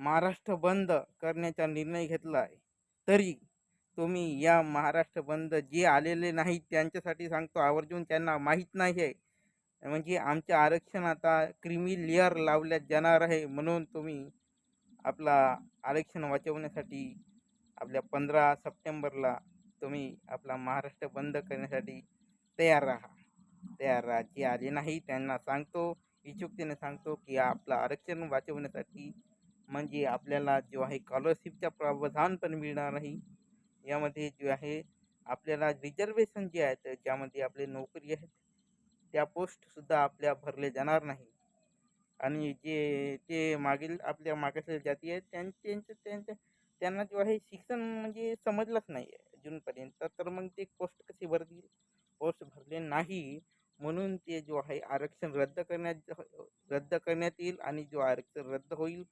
महाराष्ट्र बंद करण्याचा निर्णय घेतला आहे, तरी तुम्ही या महाराष्ट्र बंद जे आलेले नाहीत त्यांच्यासाठी सांगतो आवर्जून त्यांना माहीत नाही आहे. म्हणजे आमचे आरक्षण आता क्रीमी लेयर लावण्यात जाणार आहे, म्हणून तुम्ही आपला आरक्षण वाचवण्यासाठी आपल्या 15 सप्टेंबरला तुम्ही आपला महाराष्ट्र बंद करण्यासाठी तयार राहा. तयार राहा. जे आले नाही त्यांना सांगतो, इच्छुकतेने सांगतो की आपलं आरक्षण वाचवण्यासाठी म्हणजे आपल्याला जो आहे स्कॉलरशिपचा प्रावधान पण मिळणार नाही. यामध्ये जे आहे आपल्याला रिझर्वेशन जे आहेत ज्यामध्ये आपले नोकरी आहेत त्या पोस्टसुद्धा आपल्या भरले जाणार नाही. आणि जे ते मागील आपल्या मागासलेल्या जाती आहेत त्यांना जो आहे शिक्षण म्हणजे समजलंच नाही आहे अजूनपर्यंत. तर मग ते पोस्ट कशी भरतील? पोस्ट भरले नाही म्हणून ते जो आहे आरक्षण रद्द करण्यात येईल आणि जो आरक्षण रद्द होईल